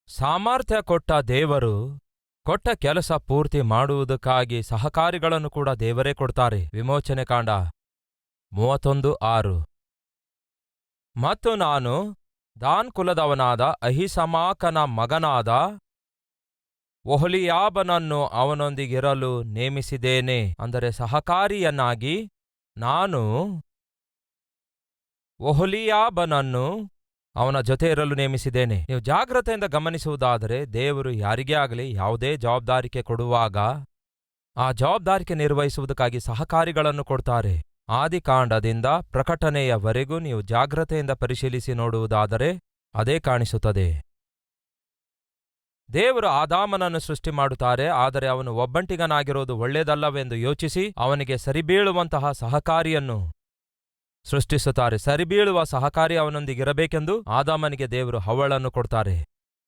ಸಾಮರ್ಥ್ಯ ಕೊಟ್ಟ ದೇವರು ಕೊಟ್ಟ ಕೆಲಸ ಪೂರ್ತಿ ಮಾಡುವುದಕ್ಕಾಗಿ ಸಹಕಾರಿಗಳನ್ನು ಕೂಡ ದೇವರೇ ಕೊಡ್ತಾರೆ. ವಿಮೋಚನೆ ಕಾಂಡ 31:6. ಮತ್ತು ನಾನು ದಾನ್ ಕುಲದವನಾದ ಅಹಿಸಮಾಕನ ಮಗನಾದ ಒಹೋಲಿಯಾಬನನ್ನು ಅವನೊಂದಿಗಿರಲು ನೇಮಿಸಿದ್ದೇನೆ. ಅಂದರೆ ಸಹಕಾರಿಯನ್ನಾಗಿ ನಾನು ಒಹೋಲಿಯಾಬನನ್ನು ಅವನ ಜೊತೆ ಇರಲು ನೇಮಿಸಿದ್ದೇನೆ. ನೀವು ಜಾಗ್ರತೆಯಿಂದ ಗಮನಿಸುವುದಾದರೆ, ದೇವರು ಯಾರಿಗೇ ಆಗಲಿ ಯಾವುದೇ ಜವಾಬ್ದಾರಿಕೆ ಕೊಡುವಾಗ ಆ ಜವಾಬ್ದಾರಿಕೆ ನಿರ್ವಹಿಸುವುದಕ್ಕಾಗಿ ಸಹಕಾರಿಗಳನ್ನು ಕೊಡ್ತಾರೆ. ಆದಿಕಾಂಡದಿಂದ ಪ್ರಕಟಣೆಯವರೆಗೂ ನೀವು ಜಾಗ್ರತೆಯಿಂದ ಪರಿಶೀಲಿಸಿ ನೋಡುವುದಾದರೆ ಅದೇ ಕಾಣಿಸುತ್ತದೆ. ದೇವರು ಆದಾಮನನ್ನು ಸೃಷ್ಟಿ ಮಾಡುತ್ತಾರೆ, ಆದರೆ ಅವನು ಒಬ್ಬಂಟಿಗನಾಗಿರೋದು ಒಳ್ಳೆಯದಲ್ಲವೆಂದು ಯೋಚಿಸಿ ಅವನಿಗೆ ಸರಿಬೀಳುವಂತಹ ಸಹಕಾರಿಯನ್ನು ಸೃಷ್ಟಿಸುತ್ತಾರೆ. ಸರಿಬೀಳುವ ಸಹಕಾರಿ ಅವನೊಂದಿಗಿರಬೇಕೆಂದು ಆದಾಮನಿಗೆ ದೇವರು ಹವ್ವಳನ್ನು ಕೊಡ್ತಾರೆ,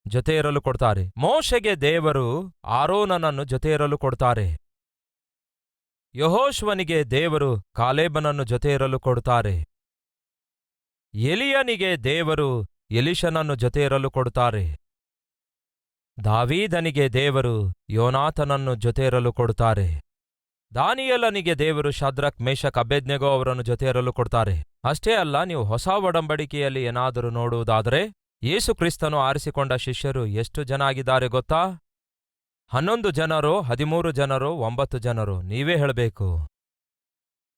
ಜೊತೆ ಇರಲು ಕೊಡ್ತಾರೆ. ಮೋಶೆಗೆ ದೇವರು ಆರೋನನನ್ನು ಜೊತೆ ಇರಲು ಕೊಡ್ತಾರೆ. ಯೆಹೋಶುವನಿಗೆ ದೇವರು ಕಾಲೇಬನನ್ನು ಜೊತೆ ಇರಲು ಕೊಡುತ್ತಾರೆ. ಎಲಿಯನಿಗೆ ದೇವರು ಎಲಿಷನನ್ನು ಜೊತೆ ಇರಲು ಕೊಡುತ್ತಾರೆ. ದಾವೀದನಿಗೆ ದೇವರು ಯೋನಾತನನ್ನು ಜೊತೆ ಇರಲು ಕೊಡುತ್ತಾರೆ. ದಾನಿಯೇಲನಿಗೆ ದೇವರು ಶದ್ರಕ್, ಮೇಷಕ್, ಅಬೇದ್ನೆಗೋ ಅವರನ್ನು ಜೊತೆ ಇರಲು ಕೊಡ್ತಾರೆ. ಅಷ್ಟೇ ಅಲ್ಲ, ನೀವು ಹೊಸ ಒಡಂಬಡಿಕೆಯಲ್ಲಿ ಏನಾದರೂ ನೋಡುವುದಾದರೆ ಯೇಸು ಕ್ರಿಸ್ತನು ಆರಿಸಿಕೊಂಡ ಶಿಷ್ಯರು ಎಷ್ಟು ಜನ ಆಗಿದ್ದಾರೆ ಗೊತ್ತಾ? 11 ಜನರೋ, 13 ಜನರೋ, 9 ಜನರೋ? ನೀವೇ ಹೇಳಬೇಕು.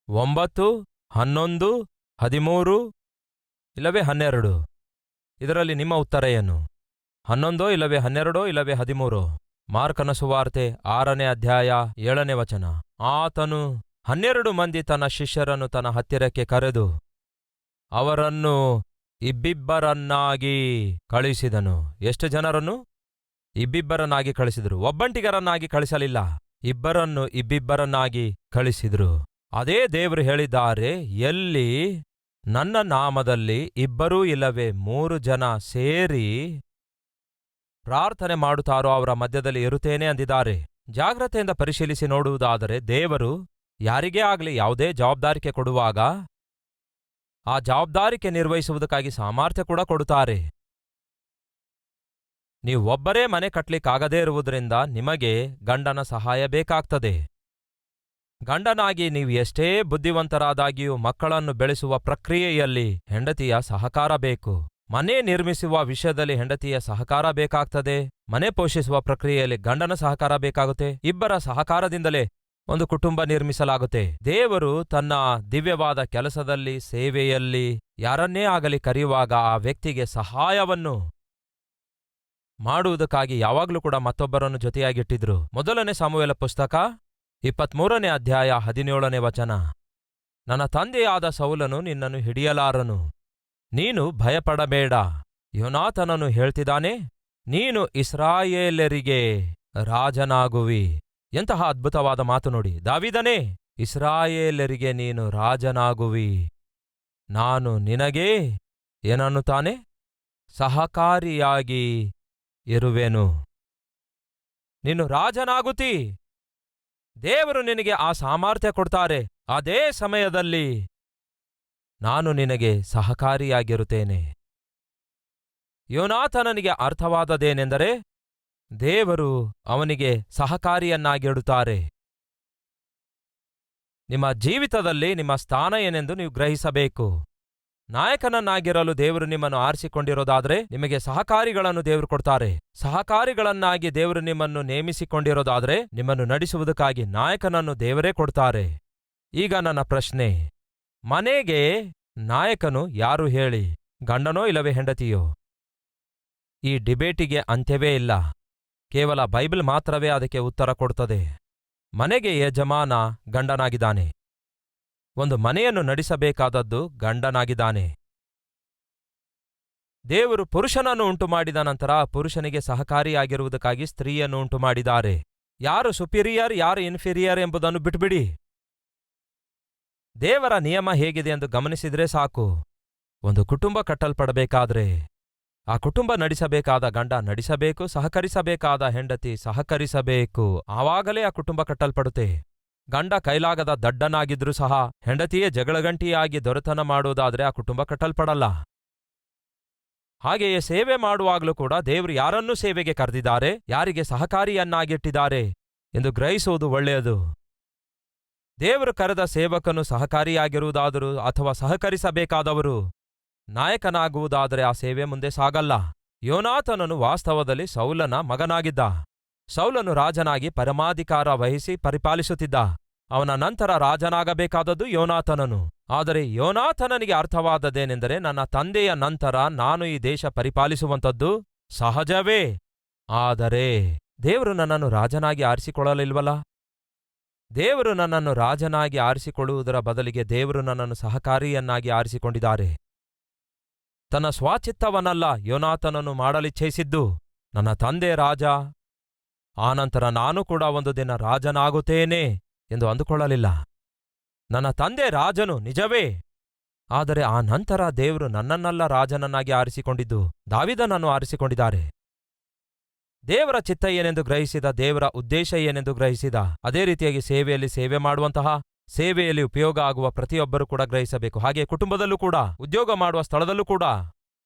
9, 11, 13 ಇಲ್ಲವೇ 12? ಇದರಲ್ಲಿ ನಿಮ್ಮ ಉತ್ತರ ಏನು? 11 ಇಲ್ಲವೇ 12 ಇಲ್ಲವೇ 13? ಮಾರ್ಕನ ಸುವಾರ್ತೆ 6ನೇ ಅಧ್ಯಾಯ 7ನೇ ವಚನ. ಆತನು 12 ಮಂದಿ ತನ್ನ ಶಿಷ್ಯರನ್ನು ತನ್ನ ಹತ್ತಿರಕ್ಕೆ ಕರೆದು ಅವರನ್ನು ಇಬ್ಬಿಬ್ಬರನ್ನಾಗಿ ಕಳಿಸಿದನು. ಎಷ್ಟು ಜನರನ್ನು? ಇಬ್ಬಿಬ್ಬರನ್ನಾಗಿ ಕಳಿಸಿದರು. ಒಬ್ಬಂಟಿಗರನ್ನಾಗಿ ಕಳಿಸಲಿಲ್ಲ, ಇಬ್ಬರನ್ನು ಇಬ್ಬಿಬ್ಬರನ್ನಾಗಿ ಕಳಿಸಿದರು. ಅದೇ ದೇವರು ಹೇಳಿದ್ದಾರೆ, ಎಲ್ಲಿ ನನ್ನ ನಾಮದಲ್ಲಿ 2 ಇಲ್ಲವೇ 3 ಜನ ಸೇರಿ ಪ್ರಾರ್ಥನೆ ಮಾಡುತ್ತಾರೋ ಅವರ ಮಧ್ಯದಲ್ಲಿ ಇರುತ್ತೇನೆ ಅಂದಿದ್ದಾರೆ. ಜಾಗ್ರತೆಯಿಂದ ಪರಿಶೀಲಿಸಿ ನೋಡುವುದಾದರೆ ದೇವರು ಯಾರಿಗೇ ಆಗಲಿ ಯಾವುದೇ ಜವಾಬ್ದಾರಿಕೆ ಕೊಡುವಾಗ ಆ ಜವಾಬ್ದಾರಿಕೆ ನಿರ್ವಹಿಸುವುದಕ್ಕಾಗಿ ಸಾಮರ್ಥ್ಯ ಕೂಡ ಕೊಡುತ್ತಾರೆ. ನೀವು ಒಬ್ಬರೇ ಮನೆ ಕಟ್ಟಲಿಕ್ಕಾಗದೇ ಇರುವುದರಿಂದ ನಿಮಗೆ ಗಂಡನ ಸಹಾಯ ಬೇಕಾಗ್ತದೆ. ಗಂಡನಾಗಿ ನೀವು ಎಷ್ಟೇ ಬುದ್ಧಿವಂತರಾದಾಗಿಯೂ ಮಕ್ಕಳನ್ನು ಬೆಳೆಸುವ ಪ್ರಕ್ರಿಯೆಯಲ್ಲಿ ಹೆಂಡತಿಯ ಸಹಕಾರ ಬೇಕು. ಮನೆ ನಿರ್ಮಿಸುವ ವಿಷಯದಲ್ಲಿ ಹೆಂಡತಿಯ ಸಹಕಾರ ಬೇಕಾಗ್ತದೆ. ಮನೆ ಪೋಷಿಸುವ ಪ್ರಕ್ರಿಯೆಯಲ್ಲಿ ಗಂಡನ ಸಹಕಾರ ಬೇಕಾಗುತ್ತೆ. ಇಬ್ಬರ ಸಹಕಾರದಿಂದಲೇ ಒಂದು ಕುಟುಂಬ ನಿರ್ಮಿಸಲಾಗುತ್ತೆ. ದೇವರು ತನ್ನ ದಿವ್ಯವಾದ ಕೆಲಸದಲ್ಲಿ, ಸೇವೆಯಲ್ಲಿ ಯಾರನ್ನೇ ಆಗಲಿ ಕರೆಯುವಾಗ ಆ ವ್ಯಕ್ತಿಗೆ ಸಹಾಯವನ್ನು ಮಾಡುವುದಕ್ಕಾಗಿ ಯಾವಾಗಲೂ ಕೂಡ ಮತ್ತೊಬ್ಬರನ್ನು ಜೊತೆಯಾಗಿಟ್ಟಿದ್ರು. 1ನೇ ಸಮುವೇಲ ಪುಸ್ತಕ 23ನೇ ಅಧ್ಯಾಯ 17ನೇ ವಚನ. ನನ್ನ ತಂದೆಯಾದ ಸೌಲನು ನಿನ್ನನ್ನು ಹಿಡಿಯಲಾರನು, ನೀನು ಭಯಪಡಬೇಡ. ಯೋನಾತನನು ಹೇಳ್ತಿದ್ದಾನೆ, ನೀನು ಇಸ್ರಾಯೇಲರಿಗೆ ರಾಜನಾಗುವಿ. ಎಂತಹ ಅದ್ಭುತವಾದ ಮಾತು ನೋಡಿ. ದಾವೀದನೇ, ಇಸ್ರಾಯೇಲರಿಗೆ ನೀನು ರಾಜನಾಗುವಿ, ನಾನು ನಿನಗೇ ಏನನ್ನುತ್ತಾನೆ? ಸಹಕಾರಿಯಾಗಿ ಇರುವೆನು. ನೀನು ರಾಜನಾಗುತ್ತಿ. ದೇವರು ನಿನಗೆ ಆ ಸಾಮರ್ಥ್ಯ ಕೊಡ್ತಾರೆ. ಅದೇ ಸಮಯದಲ್ಲಿ ನಾನು ನಿನಗೆ ಸಹಕಾರಿಯಾಗಿರುತ್ತೇನೆ. ಯೋನಾತನನಿಗೆ ಅರ್ಥವಾದದೇನೆಂದರೆ ದೇವರು ಅವನಿಗೆ ಸಹಕಾರಿಯನ್ನಾಗಿಡುತ್ತಾರೆ. ನಿಮ್ಮ ಜೀವಿತದಲ್ಲಿ ನಿಮ್ಮ ಸ್ಥಾನ ಏನೆಂದು ನೀವು ಗ್ರಹಿಸಬೇಕು. ನಾಯಕನನ್ನಾಗಿರಲು ದೇವರು ನಿಮ್ಮನ್ನು ಆರಿಸಿಕೊಂಡಿರೋದಾದರೆ ನಿಮಗೆ ಸಹಕಾರಿಗಳನ್ನು ದೇವರು ಕೊಡ್ತಾರೆ. ಸಹಕಾರಿಗಳನ್ನಾಗಿ ದೇವರು ನಿಮ್ಮನ್ನು ನೇಮಿಸಿಕೊಂಡಿರೋದಾದರೆ ನಿಮ್ಮನ್ನು ನಡೆಸುವುದಕ್ಕಾಗಿ ನಾಯಕನನ್ನು ದೇವರೇ ಕೊಡ್ತಾರೆ. ಈಗ ನನ್ನ ಪ್ರಶ್ನೆ, ಮನೆಗೆ ನಾಯಕನು ಯಾರು ಹೇಳಿ? ಗಂಡನೋ ಇಲ್ಲವೇ ಹೆಂಡತಿಯೋ? ಈ ಡಿಬೇಟಿಗೆ ಅಂತ್ಯವೇ ಇಲ್ಲ. ಕೇವಲ ಬೈಬಲ್ ಮಾತ್ರವೇ ಅದಕ್ಕೆ ಉತ್ತರ ಕೊಡ್ತದೆ. ಮನೆಗೆ ಯಜಮಾನ ಗಂಡನಾಗಿದ್ದಾನೆ. ಒಂದು ಮನೆಯನ್ನು ನಡೆಸಬೇಕಾದದ್ದು ಗಂಡನಾಗಿದ್ದಾನೆ. ದೇವರು ಪುರುಷನನ್ನು ಉಂಟುಮಾಡಿದ ನಂತರ ಪುರುಷನಿಗೆ ಸಹಕಾರಿಯಾಗಿರುವುದಕ್ಕಾಗಿ ಸ್ತ್ರೀಯನ್ನು ಉಂಟುಮಾಡಿದ್ದಾರೆ. ಯಾರು ಸುಪೀರಿಯರ್, ಯಾರು ಇನ್ಫೀರಿಯರ್ ಎಂಬುದನ್ನು ಬಿಟ್ಬಿಡಿ. ದೇವರ ನಿಯಮ ಹೇಗಿದೆ ಎಂದು ಗಮನಿಸಿದ್ರೆ ಸಾಕು. ಒಂದು ಕುಟುಂಬ ಕಟ್ಟಲ್ಪಡಬೇಕಾದ್ರೆ ಆ ಕುಟುಂಬ ನಡೆಸಬೇಕಾದ ಗಂಡ ನಡೆಸಬೇಕು, ಸಹಕರಿಸಬೇಕಾದ ಹೆಂಡತಿ ಸಹಕರಿಸಬೇಕು. ಆವಾಗಲೇ ಆ ಕುಟುಂಬ ಕಟ್ಟಲ್ಪಡುತ್ತೆ. ಗಂಡ ಕೈಲಾಗದ ದಡ್ಡನಾಗಿದ್ರೂ ಸಹ ಹೆಂಡತಿಯೇ ಜಗಳಗಂಟಿಯಾಗಿ ದೊರೆತನ ಮಾಡುವುದಾದ್ರೆ ಆ ಕುಟುಂಬ ಕಟ್ಟಲ್ಪಡಲ್ಲ. ಹಾಗೆಯೇ ಸೇವೆ ಮಾಡುವಾಗಲೂ ಕೂಡ ದೇವರು ಯಾರನ್ನೂ ಸೇವೆಗೆ ಕರೆದಿದ್ದಾರೆ, ಯಾರಿಗೆ ಸಹಕಾರಿಯನ್ನಾಗಿಟ್ಟಿದ್ದಾರೆ ಎಂದು ಗ್ರಹಿಸುವುದು ಒಳ್ಳೆಯದು. ದೇವರು ಕರೆದ ಸೇವಕನು ಸಹಕಾರಿಯಾಗಿರುವುದಾದರೂ ಅಥವಾ ಸಹಕರಿಸಬೇಕಾದವರು ನಾಯಕನಾಗುವುದಾದರೆ ಆ ಸೇವೆ ಮುಂದೆ ಸಾಗಲ್ಲ. ಯೋನಾತನನು ವಾಸ್ತವದಲ್ಲಿ ಸೌಲನ ಮಗನಾಗಿದ್ದ. ಸೌಲನು ರಾಜನಾಗಿ ಪರಮಾಧಿಕಾರ ವಹಿಸಿ ಪರಿಪಾಲಿಸುತ್ತಿದ್ದ. ಅವನ ನಂತರ ರಾಜನಾಗಬೇಕಾದದ್ದು ಯೋನಾತನನು. ಆದರೆ ಯೋನಾತನನಿಗೆ ಅರ್ಥವಾದದ್ದೇನೆಂದರೆ, ನನ್ನ ತಂದೆಯ ನಂತರ ನಾನು ಈ ದೇಶ ಪರಿಪಾಲಿಸುವಂಥದ್ದು ಸಹಜವೇ. ಆದರೆ ದೇವರು ನನ್ನನ್ನು ರಾಜನಾಗಿ ಆರಿಸಿಕೊಳ್ಳಲಿಲ್ವಲ್ಲ? ದೇವರು ನನ್ನನ್ನು ರಾಜನಾಗಿ ಆರಿಸಿಕೊಳ್ಳುವುದರ ಬದಲಿಗೆ ದೇವರು ನನ್ನನ್ನು ಸಹಕಾರಿಯನ್ನಾಗಿ ಆರಿಸಿಕೊಂಡಿದ್ದಾರೆ. ತನ್ನ ಸ್ವಚಿತ್ತವನ್ನಲ್ಲ ಯೋನಾತನನು ಮಾಡಲಿಚ್ಛಯಿಸಿದ್ದು. ನನ್ನ ತಂದೆ ರಾಜ, ಆನಂತರ ನಾನು ಕೂಡ ಒಂದು ದಿನ ರಾಜನಾಗುತ್ತೇನೆ ಎಂದು ಅಂದುಕೊಳ್ಳಲಿಲ್ಲ. ನನ್ನ ತಂದೆ ರಾಜನು ನಿಜವೇ, ಆದರೆ ಆ ನಂತರ ದೇವರು ನನ್ನನ್ನೆಲ್ಲ ರಾಜನನ್ನಾಗಿ ಆರಿಸಿಕೊಂಡಿದ್ದು, ದಾವೀದನನ್ನು ಆರಿಸಿಕೊಂಡಿದ್ದಾರೆ. ದೇವರ ಚಿತ್ತ ಏನೆಂದು ಗ್ರಹಿಸಿದ, ದೇವರ ಉದ್ದೇಶ ಏನೆಂದು ಗ್ರಹಿಸಿದ, ಅದೇ ರೀತಿಯಾಗಿ ಸೇವೆಯಲ್ಲಿ ಸೇವೆ ಮಾಡುವಂತಹ, ಸೇವೆಯಲ್ಲಿ ಉಪಯೋಗ ಆಗುವ ಪ್ರತಿಯೊಬ್ಬರೂ ಕೂಡ ಗ್ರಹಿಸಬೇಕು. ಹಾಗೆ ಕುಟುಂಬದಲ್ಲೂ ಕೂಡ, ಉದ್ಯೋಗ ಮಾಡುವ ಸ್ಥಳದಲ್ಲೂ ಕೂಡ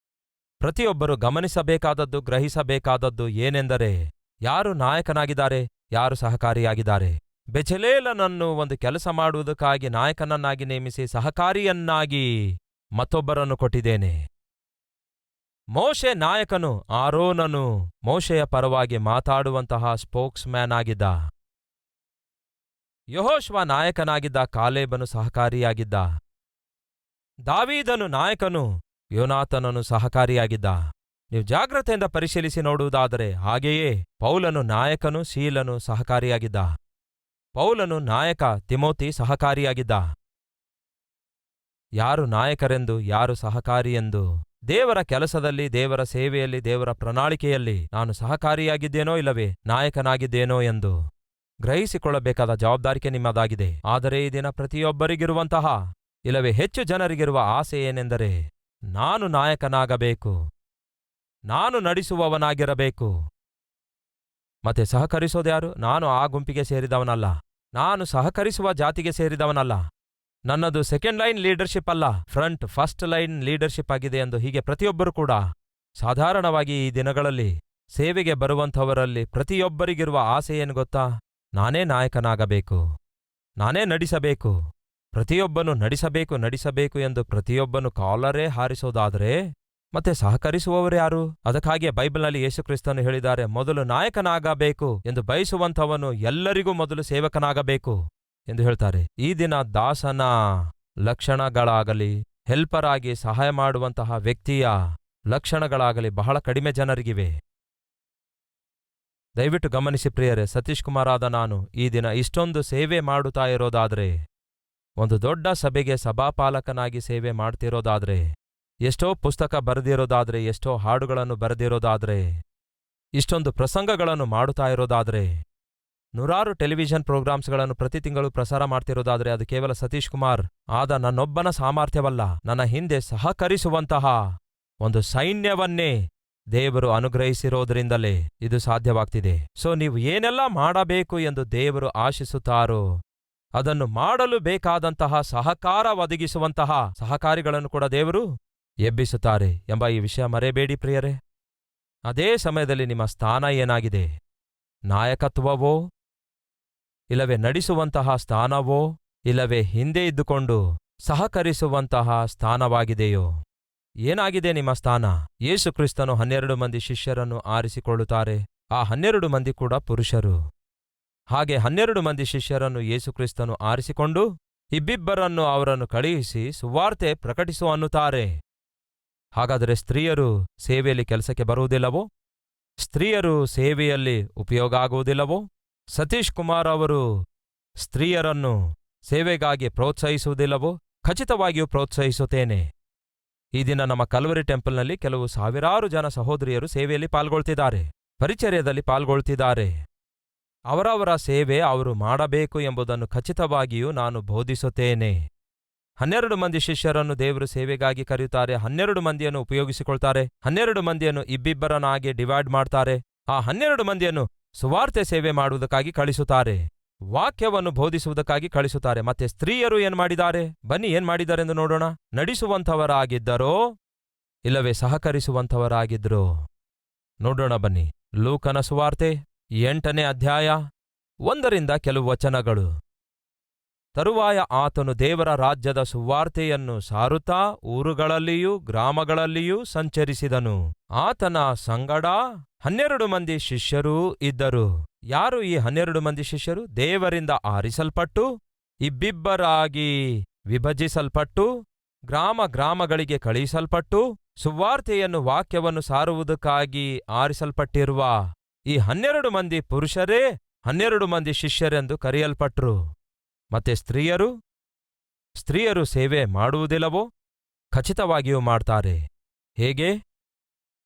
ಪ್ರತಿಯೊಬ್ಬರು ಗಮನಿಸಬೇಕಾದದ್ದು, ಗ್ರಹಿಸಬೇಕಾದದ್ದು ಏನೆಂದರೆ, ಯಾರು ನಾಯಕನಾಗಿದ್ದಾರೆ, ಯಾರು ಸಹಕಾರಿಯಾಗಿದ್ದಾರೆ. ಬೆಚಲೇಲನನ್ನು ಒಂದು ಕೆಲಸ ಮಾಡುವುದಕ್ಕಾಗಿ ನಾಯಕನನ್ನಾಗಿ ನೇಮಿಸಿ ಸಹಕಾರಿಯನ್ನಾಗಿ ಮತ್ತೊಬ್ಬರನ್ನು ಕೊಟ್ಟಿದ್ದೇನೆ. ಮೋಶೆ ನಾಯಕನು, ಆರೋನನು ಮೋಶೆಯ ಪರವಾಗಿ ಮಾತಾಡುವಂತಹ ಸ್ಪೋಕ್ಸ್ ಮ್ಯಾನ್ ಆಗಿದ್ದ. ಯೆಹೋಶುವ ನಾಯಕನಾಗಿದ್ದ, ಕಾಲೇಬನು ಸಹಕಾರಿಯಾಗಿದ್ದ. ದಾವೀದನು ನಾಯಕನು, ಯೋನಾತನನು ಸಹಕಾರಿಯಾಗಿದ್ದ. ನೀವು ಜಾಗ್ರತೆಯಿಂದ ಪರಿಶೀಲಿಸಿ ನೋಡುವುದಾದರೆ ಹಾಗೆಯೇ ಪೌಲನು ನಾಯಕನು, ಶೀಲನು ಸಹಕಾರಿಯಾಗಿದ್ದ. ಪೌಲನು ನಾಯಕ, ತಿಮೋತಿ ಸಹಕಾರಿಯಾಗಿದ್ದ. ಯಾರು ನಾಯಕರೆಂದು, ಯಾರು ಸಹಕಾರಿಯೆಂದು, ದೇವರ ಕೆಲಸದಲ್ಲಿ, ದೇವರ ಸೇವೆಯಲ್ಲಿ, ದೇವರ ಪ್ರಣಾಳಿಕೆಯಲ್ಲಿ ನಾನು ಸಹಕಾರಿಯಾಗಿದ್ದೇನೋ ಇಲ್ಲವೇ ನಾಯಕನಾಗಿದ್ದೇನೋ ಎಂದು ಗ್ರಹಿಸಿಕೊಳ್ಳಬೇಕಾದ ಜವಾಬ್ದಾರಿಕೆ ನಿಮ್ಮದಾಗಿದೆ. ಆದರೆ ಈ ದಿನ ಪ್ರತಿಯೊಬ್ಬರಿಗಿರುವಂತಹ, ಇಲ್ಲವೇ ಹೆಚ್ಚು ಜನರಿಗಿರುವ ಆಸೆ ಏನೆಂದರೆ, ನಾನು ನಾಯಕನಾಗಬೇಕು, ನಾನು ನಡೆಸುವವನಾಗಿರಬೇಕು. ಮತ್ತೆ ಸಹಕರಿಸೋದ್ಯಾರು? ನಾನು ಆ ಗುಂಪಿಗೆ ಸೇರಿದವನಲ್ಲ, ನಾನು ಸಹಕರಿಸುವ ಜಾತಿಗೆ ಸೇರಿದವನಲ್ಲ, ನನ್ನದು ಸೆಕೆಂಡ್ ಲೈನ್ ಲೀಡರ್ಶಿಪ್ ಅಲ್ಲ, ಫಸ್ಟ್ ಲೈನ್ ಲೀಡರ್ಶಿಪ್ ಆಗಿದೆ ಎಂದು ಹೀಗೆ ಪ್ರತಿಯೊಬ್ಬರು ಕೂಡ ಸಾಧಾರಣವಾಗಿ ಈ ದಿನಗಳಲ್ಲಿ ಸೇವೆಗೆ ಬರುವಂಥವರಲ್ಲಿ ಪ್ರತಿಯೊಬ್ಬರಿಗಿರುವ ಆಸೆ ಏನು ಗೊತ್ತಾ? ನಾನೇ ನಾಯಕನಾಗಬೇಕು, ನಾನೇ ನಡೆಸಬೇಕು, ಪ್ರತಿಯೊಬ್ಬನು ನಡೆಸಬೇಕು ಎಂದು ಪ್ರತಿಯೊಬ್ಬನು ಕಾಲರೇ ಹಾರಿಸೋದಾದರೆ ಮತ್ತೆ ಸಹಕರಿಸುವವರು ಯಾರು? ಅದಕ್ಕಾಗಿಯೇ ಬೈಬಲ್ನಲ್ಲಿ ಯೇಸುಕ್ರಿಸ್ತನು ಹೇಳಿದ್ದಾರೆ, ಮೊದಲು ನಾಯಕನಾಗಬೇಕು ಎಂದು ಬಯಸುವಂಥವನು ಎಲ್ಲರಿಗೂ ಮೊದಲು ಸೇವಕನಾಗಬೇಕು ಎಂದು ಹೇಳ್ತಾರೆ. ಈ ದಿನ ದಾಸನ ಲಕ್ಷಣಗಳಾಗಲಿ, ಹೆಲ್ಪರ್ ಆಗಿ ಸಹಾಯ ಮಾಡುವಂತಹ ವ್ಯಕ್ತಿಯ ಲಕ್ಷಣಗಳಾಗಲಿ ಬಹಳ ಕಡಿಮೆ ಜನರಿಗಿವೆ. ದಯವಿಟ್ಟು ಗಮನಿಸಿ ಪ್ರಿಯರೇ, ಸತೀಶ್ ಕುಮಾರ್ ಆದ ನಾನು ಈ ದಿನ ಇಷ್ಟೊಂದು ಸೇವೆ ಮಾಡುತ್ತಾ ಇರೋದಾದ್ರೆ, ಒಂದು ದೊಡ್ಡ ಸಭೆಗೆ ಸಭಾಪಾಲಕನಾಗಿ ಸೇವೆ ಮಾಡ್ತಿರೋದಾದ್ರೆ, ಎಷ್ಟೋ ಪುಸ್ತಕ ಬರೆದಿರೋದಾದ್ರೆ, ಎಷ್ಟೋ ಹಾಡುಗಳನ್ನು ಬರೆದಿರೋದಾದ್ರೆ, ಇಷ್ಟೊಂದು ಪ್ರಸಂಗಗಳನ್ನು ಮಾಡುತ್ತಾ ಇರೋದಾದ್ರೆ, ನೂರಾರು ಟೆಲಿವಿಷನ್ ಪ್ರೋಗ್ರಾಮ್ಸ್ಗಳನ್ನು ಪ್ರತಿ ತಿಂಗಳು ಪ್ರಸಾರ ಮಾಡ್ತಿರೋದಾದ್ರೆ, ಅದು ಕೇವಲ ಸತೀಶ್ ಕುಮಾರ್ ಆದ ನನ್ನೊಬ್ಬನ ಸಾಮರ್ಥ್ಯವಲ್ಲ, ನನ್ನ ಹಿಂದೆ ಸಹಕರಿಸುವಂತಹ ಒಂದು ಸೈನ್ಯವನ್ನೇ ದೇವರು ಅನುಗ್ರಹಿಸಿರೋದ್ರಿಂದಲೇ ಇದು ಸಾಧ್ಯವಾಗ್ತಿದೆ. ಸೊ ನೀವು ಏನೆಲ್ಲ ಮಾಡಬೇಕು ಎಂದು ದೇವರು ಆಶಿಸುತ್ತಾರೋ ಅದನ್ನು ಮಾಡಲು ಬೇಕಾದಂತಹ ಸಹಕಾರ ಒದಗಿಸುವಂತಹ ಸಹಕಾರಿಗಳನ್ನು ಕೂಡ ದೇವರು ಎಬ್ಬಿಸುತ್ತಾರೆ ಎಂಬ ಈ ವಿಷಯ ಮರೆಯಬೇಡಿ ಪ್ರಿಯರೇ. ಅದೇ ಸಮಯದಲ್ಲಿ ನಿಮ್ಮ ಸ್ಥಾನ ಏನಾಗಿದೆ? ನಾಯಕತ್ವವೋ, ಇಲ್ಲವೇ ನಡೆಸುವಂತಹ ಸ್ಥಾನವೋ, ಇಲ್ಲವೇ ಹಿಂದೆ ಇದ್ದುಕೊಂಡು ಸಹಕರಿಸುವಂತಹ ಸ್ಥಾನವಾಗಿದೆಯೋ? ಏನಾಗಿದೆ ನಿಮ್ಮ ಸ್ಥಾನ? ಯೇಸು ಕ್ರಿಸ್ತನು 12 ಮಂದಿ ಶಿಷ್ಯರನ್ನು ಆರಿಸಿಕೊಳ್ಳುತ್ತಾರೆ. ಆ 12 ಮಂದಿ ಕೂಡ ಪುರುಷರು. ಹಾಗೆ 12 ಮಂದಿ ಶಿಷ್ಯರನ್ನು ಯೇಸುಕ್ರಿಸ್ತನು ಆರಿಸಿಕೊಂಡು ಇಬ್ಬಿಬ್ಬರನ್ನು ಅವರನ್ನು ಕಳುಹಿಸಿ ಸುವಾರ್ತೆ ಪ್ರಕಟಿಸು ಅನ್ನುತ್ತಾರೆ. ಹಾಗಾದರೆ ಸ್ತ್ರೀಯರು ಸೇವೆಯಲ್ಲಿ ಕೆಲಸಕ್ಕೆ ಬರುವುದಿಲ್ಲವೋ? ಸ್ತ್ರೀಯರು ಸೇವೆಯಲ್ಲಿ ಉಪಯೋಗ ಆಗುವುದಿಲ್ಲವೋ? ಸತೀಶ್ ಕುಮಾರ್ ಅವರು ಸ್ತ್ರೀಯರನ್ನು ಸೇವೆಗಾಗಿ ಪ್ರೋತ್ಸಾಹಿಸುವುದಿಲ್ಲವೋ? ಖಚಿತವಾಗಿಯೂ ಪ್ರೋತ್ಸಾಹಿಸುತ್ತೇನೆ. ಈ ದಿನ ನಮ್ಮ ಕಲ್ವರಿ ಟೆಂಪಲ್ನಲ್ಲಿ ಕೆಲವು ಸಾವಿರಾರು ಜನ ಸಹೋದರಿಯರು ಸೇವೆಯಲ್ಲಿ ಪಾಲ್ಗೊಳ್ತಿದ್ದಾರೆ, ಪರಿಚರ್ಯದಲ್ಲಿ ಪಾಲ್ಗೊಳ್ತಿದ್ದಾರೆ. ಅವರವರ ಸೇವೆ ಅವರು ಮಾಡಬೇಕು ಎಂಬುದನ್ನು ಖಚಿತವಾಗಿಯೂ ನಾನು ಬೋಧಿಸುತ್ತೇನೆ. 12 ಮಂದಿ ಶಿಷ್ಯರನ್ನು ದೇವರು ಸೇವೆಗಾಗಿ ಕರೆಯುತ್ತಾರೆ. 12 ಮಂದಿಯನ್ನು ಉಪಯೋಗಿಸಿಕೊಳ್ತಾರೆ. 12 ಮಂದಿಯನ್ನು ಇಬ್ಬಿಬ್ಬರನ್ನಾಗಿ ಡಿವೈಡ್ ಮಾಡ್ತಾರೆ. ಆ 12 ಮಂದಿಯನ್ನು ಸುವಾರ್ತೆ ಸೇವೆ ಮಾಡುವುದಕ್ಕಾಗಿ ಕಳಿಸುತ್ತಾರೆ, ವಾಕ್ಯವನ್ನು ಬೋಧಿಸುವುದಕ್ಕಾಗಿ ಕಳಿಸುತ್ತಾರೆ. ಮತ್ತೆ ಸ್ತ್ರೀಯರು ಏನ್ ಮಾಡಿದ್ದಾರೆ? ಬನ್ನಿ ಏನ್ ಮಾಡಿದ್ದಾರೆಂದು ನೋಡೋಣ. ನಡೆಸುವಂಥವರಾಗಿದ್ದರೋ ಇಲ್ಲವೇ ಸಹಕರಿಸುವಂಥವರಾಗಿದ್ರು? ನೋಡೋಣ ಬನ್ನಿ. ಲೂಕನ ಸುವಾರ್ತೆ 8ನೇ ಅಧ್ಯಾಯ 1ರಿಂದ ಕೆಲವು ವಚನಗಳು. ತರುವಾಯ ಆತನು ದೇವರ ರಾಜ್ಯದ ಸುವಾರ್ತೆಯನ್ನು ಸಾರುತ್ತಾ ಊರುಗಳಲ್ಲಿಯೂ ಗ್ರಾಮಗಳಲ್ಲಿಯೂ ಸಂಚರಿಸಿದನು. ಆತನ ಸಂಗಡ 12 ಮಂದಿ ಶಿಷ್ಯರೂ ಇದ್ದರು. ಯಾರು ಈ 12 ಮಂದಿ ಶಿಷ್ಯರು? ದೇವರಿಂದ ಆರಿಸಲ್ಪಟ್ಟು ಇಬ್ಬಿಬ್ಬರಾಗಿ ವಿಭಜಿಸಲ್ಪಟ್ಟು ಗ್ರಾಮಗಳಿಗೆ ಕಳುಹಿಸಲ್ಪಟ್ಟು ಸುವಾರ್ತೆಯನ್ನು ವಾಕ್ಯವನ್ನು ಸಾರುವುದಕ್ಕಾಗಿ ಆರಿಸಲ್ಪಟ್ಟಿರುವ ಈ 12 ಮಂದಿ ಪುರುಷರೇ 12 ಮಂದಿ ಶಿಷ್ಯರೆಂದು ಕರೆಯಲ್ಪಟ್ರು. ಮತ್ತೆ ಸ್ತ್ರೀಯರು ಸೇವೆ ಮಾಡುವುದಿಲ್ಲವೋ? ಖಚಿತವಾಗಿಯೂ ಮಾಡ್ತಾರೆ. ಹೇಗೆ?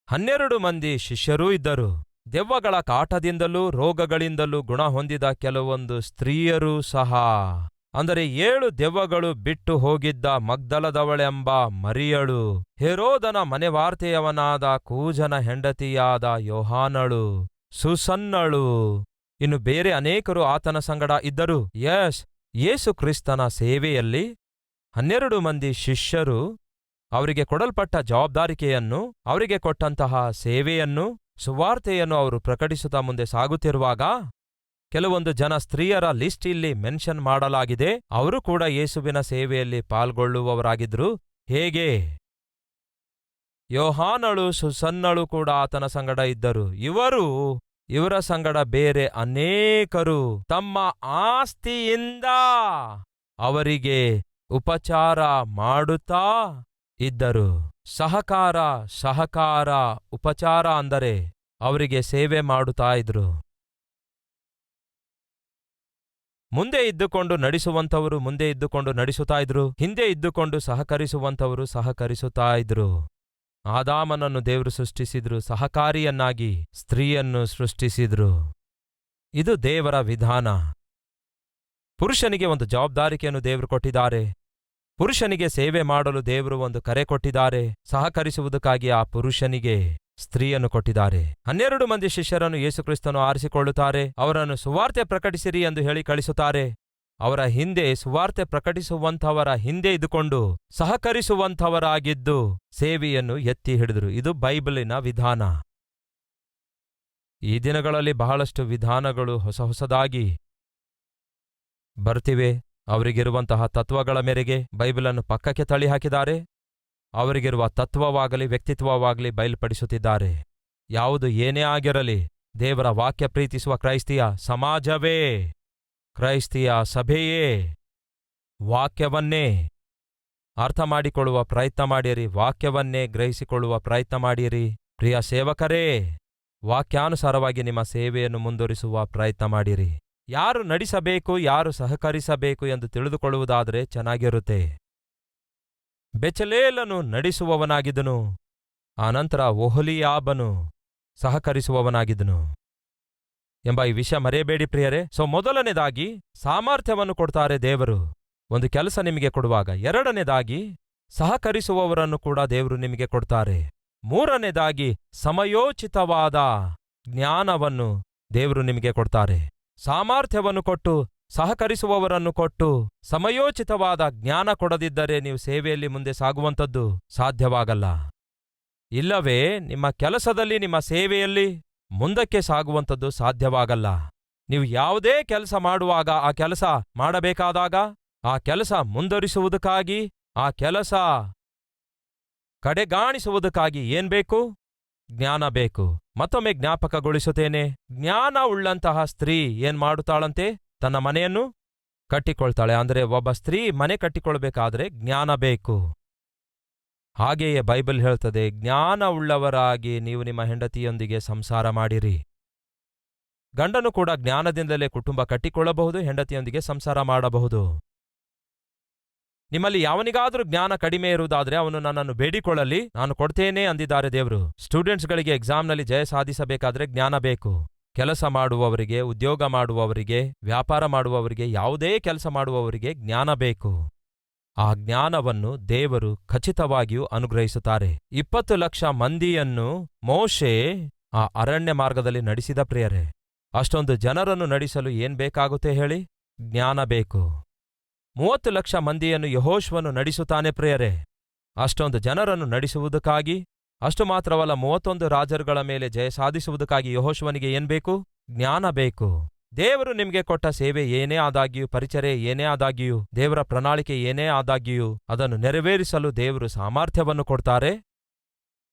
12 ಮಂದಿ ಶಿಷ್ಯರೂ ಇದ್ದರು. ದೆವ್ವಗಳ ಕಾಟದಿಂದಲೂ ರೋಗಗಳಿಂದಲೂ ಗುಣ ಹೊಂದಿದ ಕೆಲವೊಂದು ಸ್ತ್ರೀಯರೂ ಸಹ, ಅಂದರೆ 7 ದೆವ್ವಗಳು ಬಿಟ್ಟು ಹೋಗಿದ್ದ ಮಗ್ದಲದವಳೆಂಬ ಮರಿಯಳು, ಹೆರೋದನ ಮನೆವಾರ್ತೆಯವನಾದ ಕೂಜನ ಹೆಂಡತಿಯಾದ ಯೋಹಾನಳು, ಸುಸನ್ನಳು, ಇನ್ನು ಬೇರೆ ಅನೇಕರು ಆತನ ಸಂಗಡ ಇದ್ದರು. ಯೇಸು ಕ್ರಿಸ್ತನ ಸೇವೆಯಲ್ಲಿ 12 ಮಂದಿ ಶಿಷ್ಯರು ಅವರಿಗೆ ಕೊಡಲ್ಪಟ್ಟ ಜವಾಬ್ದಾರಿಕೆಯನ್ನು, ಅವರಿಗೆ ಕೊಟ್ಟಂತಹ ಸೇವೆಯನ್ನು, ಸುವಾರ್ತೆಯನ್ನು ಅವರು ಪ್ರಕಟಿಸುತ್ತಾ ಮುಂದೆ ಸಾಗುತ್ತಿರುವಾಗ ಕೆಲವೊಂದು ಜನ ಸ್ತ್ರೀಯರ ಲಿಸ್ಟ್ ಇಲ್ಲಿ ಮೆನ್ಷನ್ ಮಾಡಲಾಗಿದೆ. ಅವರು ಕೂಡ ಯೇಸುವಿನ ಸೇವೆಯಲ್ಲಿ ಪಾಲ್ಗೊಳ್ಳುವವರಾಗಿದ್ರು. ಹೇಗೆ? ಯೋಹಾನಳು, ಸುಸನ್ನಳು ಕೂಡ ಆತನ ಸಂಗಡ ಇದ್ದರು. ಇವರ ಸಂಗಡ ಬೇರೆ ಅನೇಕರು ತಮ್ಮ ಆಸ್ತಿಯಿಂದ ಅವರಿಗೆ ಉಪಚಾರ ಮಾಡುತ್ತಾ ಇದ್ದರು. ಸಹಕಾರ ಉಪಚಾರ ಅಂದರೆ ಅವರಿಗೆ ಸೇವೆ ಮಾಡುತ್ತಾ ಇದ್ರು. ಮುಂದೆ ಇದ್ದುಕೊಂಡು ನಡೆಸುವಂಥವರು ಮುಂದೆ ಇದ್ದುಕೊಂಡು ನಡೆಸುತ್ತಾ ಇದ್ರು. ಹಿಂದೆ ಇದ್ದುಕೊಂಡು ಸಹಕರಿಸುವಂಥವರು ಸಹಕರಿಸುತ್ತಾ ಇದ್ರು. ಆದಾಮನನ್ನು ದೇವರು ಸೃಷ್ಟಿಸಿದ್ರು, ಸಹಕಾರಿಯನ್ನಾಗಿ ಸ್ತ್ರೀಯನ್ನು ಸೃಷ್ಟಿಸಿದ್ರು. ಇದು ದೇವರ ವಿಧಾನ. ಪುರುಷನಿಗೆ ಒಂದು ಜವಾಬ್ದಾರಿಕೆಯನ್ನು ದೇವರು ಕೊಟ್ಟಿದ್ದಾರೆ. ಪುರುಷನಿಗೆ ಸೇವೆ ಮಾಡಲು ದೇವರು ಒಂದು ಕರೆ ಕೊಟ್ಟಿದ್ದಾರೆ. ಸಹಕರಿಸುವುದಕ್ಕಾಗಿ ಆ ಪುರುಷನಿಗೆ ಸ್ತ್ರೀಯನ್ನು ಕೊಟ್ಟಿದ್ದಾರೆ. 12 ಮಂದಿ ಶಿಷ್ಯರನ್ನು ಯೇಸುಕ್ರಿಸ್ತನು ಆರಿಸಿಕೊಳ್ಳುತ್ತಾರೆ. ಅವರನ್ನು ಸುವಾರ್ತೆ ಪ್ರಕಟಿಸಿರಿ ಎಂದು ಹೇಳಿ ಕಳಿಸುತ್ತಾರೆ. ಅವರ ಹಿಂದೆ ಸುವಾರ್ತೆ ಪ್ರಕಟಿಸುವಂಥವರ ಹಿಂದೆ ಇದ್ದುಕೊಂಡು ಸಹಕರಿಸುವಂಥವರಾಗಿದ್ದು ಸೇವೆಯನ್ನು ಎತ್ತಿ ಹಿಡಿದರು. ಇದು ಬೈಬಲಿನ ವಿಧಾನ. ಈ ದಿನಗಳಲ್ಲಿ ಬಹಳಷ್ಟು ವಿಧಾನಗಳು ಹೊಸದಾಗಿ ಬರ್ತಿವೆ. ಅವರಿಗಿರುವಂತಹ ತತ್ವಗಳ ಮೇರೆಗೆ ಬೈಬಲನ್ನು ಪಕ್ಕಕ್ಕೆ ತಳ್ಳಿ ಹಾಕಿದ್ದಾರೆ. ಅವರಿಗಿರುವ ತತ್ವವಾಗಲಿ ವ್ಯಕ್ತಿತ್ವವಾಗಲಿ ಬಯಲ್ಪಡಿಸುತ್ತಿದ್ದಾರೆ. ಯಾವುದು ಏನೇ ಆಗಿರಲಿ, ದೇವರ ವಾಕ್ಯ ಪ್ರೀತಿಸುವ ಕ್ರೈಸ್ತಿಯ ಸಮಾಜವೇ, ಕ್ರೈಸ್ತಿಯ ಸಭೆಯೇ ವಾಕ್ಯವನ್ನೇ ಅರ್ಥ ಮಾಡಿಕೊಳ್ಳುವ ಪ್ರಯತ್ನ ಮಾಡಿರಿ. ವಾಕ್ಯವನ್ನೇ ಗ್ರಹಿಸಿಕೊಳ್ಳುವ ಪ್ರಯತ್ನ ಮಾಡಿರಿ. ಪ್ರಿಯ ಸೇವಕರೇ, ವಾಕ್ಯಾನುಸಾರವಾಗಿ ನಿಮ್ಮ ಸೇವೆಯನ್ನು ಮುಂದುವರಿಸುವ ಪ್ರಯತ್ನ ಮಾಡಿರಿ. ಯಾರು ನಡೆಸಬೇಕು, ಯಾರು ಸಹಕರಿಸಬೇಕು ಎಂದು ತಿಳಿದುಕೊಳ್ಳುವುದಾದರೆ ಚೆನ್ನಾಗಿರುತ್ತೆ. ಬೆಚಲೇಲನು ನಡೆಸುವವನಾಗಿದ್ದನು. ಆನಂತರ ಒಹೊಲಿಯಾಬನು ಸಹಕರಿಸುವವನಾಗಿದ್ದನು ಎಂಬ ಈ ವಿಷಯ ಮರೆಯಬೇಡಿ ಪ್ರಿಯರೇ. ಮೊದಲನೇದಾಗಿ ಸಾಮರ್ಥ್ಯವನ್ನು ಕೊಡ್ತಾರೆ ದೇವರು ಒಂದು ಕೆಲಸ ನಿಮಗೆ ಕೊಡುವಾಗ. ಎರಡನೇದಾಗಿ ಸಹಕರಿಸುವವರನ್ನು ಕೂಡ ದೇವರು ನಿಮಗೆ ಕೊಡ್ತಾರೆ. ಮೂರನೇದಾಗಿ ಸಮಯೋಚಿತವಾದ ಜ್ಞಾನವನ್ನು ದೇವರು ನಿಮಗೆ ಕೊಡ್ತಾರೆ. ಸಾಮರ್ಥ್ಯವನ್ನು ಕೊಟ್ಟು ಸಹಕರಿಸುವವರನ್ನು ಕೊಟ್ಟು ಸಮಯೋಚಿತವಾದ ಜ್ಞಾನ ಕೊಡದಿದ್ದರೆ ನೀವು ಸೇವೆಯಲ್ಲಿ ಮುಂದೆ ಸಾಗುವಂಥದ್ದು ಸಾಧ್ಯವಾಗಲ್ಲ. ಇಲ್ಲವೇ ನಿಮ್ಮ ಕೆಲಸದಲ್ಲಿ, ನಿಮ್ಮ ಸೇವೆಯಲ್ಲಿ ಮುಂದಕ್ಕೆ ಸಾಗುವಂಥದ್ದು ಸಾಧ್ಯವಾಗಲ್ಲ. ನೀವು ಯಾವುದೇ ಕೆಲಸ ಮಾಡುವಾಗ, ಆ ಕೆಲಸ ಮಾಡಬೇಕಾದಾಗ, ಆ ಕೆಲಸ ಮುಂದುವರಿಸುವುದಕ್ಕಾಗಿ, ಆ ಕೆಲಸ ಕಡೆಗಾಣಿಸುವುದಕ್ಕಾಗಿ ಏನ್ಬೇಕು? ಜ್ಞಾನ ಬೇಕು. ಮತ್ತೊಮ್ಮೆ ಜ್ಞಾಪಕಗೊಳಿಸುತ್ತೇನೆ. ಜ್ಞಾನ ಉಳ್ಳಂತಹ ಸ್ತ್ರೀ ಏನ್ ಮಾಡುತ್ತಾಳಂತೆ? ತನ್ನ ಮನೆಯನ್ನು ಕಟ್ಟಿಕೊಳ್ತಾಳೆ. ಅಂದರೆ ಒಬ್ಬ ಸ್ತ್ರೀ ಮನೆ ಕಟ್ಟಿಕೊಳ್ಬೇಕಾದ್ರೆ ಜ್ಞಾನ ಬೇಕು. ಹಾಗೆಯೇ ಬೈಬಲ್ ಹೇಳ್ತದೆ, ಜ್ಞಾನ ಉಳ್ಳವರಾಗಿ ನೀವು ನಿಮ್ಮ ಹೆಂಡತಿಯೊಂದಿಗೆ ಸಂಸಾರ ಮಾಡಿರಿ. ಗಂಡನು ಕೂಡ ಜ್ಞಾನದಿಂದಲೇ ಕುಟುಂಬ ಕಟ್ಟಿಕೊಳ್ಳಬಹುದು, ಹೆಂಡತಿಯೊಂದಿಗೆ ಸಂಸಾರ ಮಾಡಬಹುದು. ನಿಮ್ಮಲ್ಲಿ ಯಾವನಿಗಾದರೂ ಜ್ಞಾನ ಕಡಿಮೆ ಇರುವುದಾದ್ರೆ ಅವನು ನನ್ನನ್ನು ಬೇಡಿಕೊಳ್ಳಲಿ, ನಾನು ಕೊಡ್ತೇನೆ ಅಂದಿದ್ದಾರೆ ದೇವರು. ಸ್ಟೂಡೆಂಟ್ಸ್ಗಳಿಗೆ ಎಕ್ಸಾಮ್ನಲ್ಲಿ ಜಯ ಸಾಧಿಸಬೇಕಾದ್ರೆ ಜ್ಞಾನ ಬೇಕು. ಕೆಲಸ ಮಾಡುವವರಿಗೆ, ಉದ್ಯೋಗ ಮಾಡುವವರಿಗೆ, ವ್ಯಾಪಾರ ಮಾಡುವವರಿಗೆ, ಯಾವುದೇ ಕೆಲಸ ಮಾಡುವವರಿಗೆ ಜ್ಞಾನ ಬೇಕು. ಆ ಜ್ಞಾನವನ್ನು ದೇವರು ಖಚಿತವಾಗಿಯೂ ಅನುಗ್ರಹಿಸುತ್ತಾರೆ. 20 ಲಕ್ಷ ಮಂದಿಯನ್ನು ಮೋಶೆ ಆ ಅರಣ್ಯ ಮಾರ್ಗದಲ್ಲಿ ನಡೆಸಿದ ಪ್ರಿಯರೇ. ಅಷ್ಟೊಂದು ಜನರನ್ನು ನಡೆಸಲು ಏನ್ ಬೇಕಾಗುತ್ತೆ ಹೇಳಿ? ಜ್ಞಾನ ಬೇಕು. 30 ಲಕ್ಷ ಮಂದಿಯನ್ನು ಯೆಹೋಶುವನು ನಡೆಸುತ್ತಾನೆ ಪ್ರಿಯರೇ. ಅಷ್ಟೊಂದು ಜನರನ್ನು ನಡೆಸುವುದಕ್ಕಾಗಿ, ಅಷ್ಟು ಮಾತ್ರವಲ್ಲ 31 ರಾಜರುಗಳ ಮೇಲೆ ಜಯ ಸಾಧಿಸುವುದಕ್ಕಾಗಿ ಯೆಹೋಶುವನಿಗೆ ಏನ್ಬೇಕು? ಜ್ಞಾನ ಬೇಕು. ದೇವರು ನಿಮಗೆ ಕೊಟ್ಟ ಸೇವೆ ಏನೇ ಆದಾಗ್ಯೂ, ಪರಿಚರ್ಯೆ ಏನೇ ಆದಾಗ್ಯೂ, ದೇವರ ಪ್ರಣಾಳಿಕೆ ಏನೇ ಆದಾಗ್ಯೂ ಅದನ್ನು ನೆರವೇರಿಸಲು ದೇವರು ಸಾಮರ್ಥ್ಯವನ್ನು ಕೊಡ್ತಾರೆ,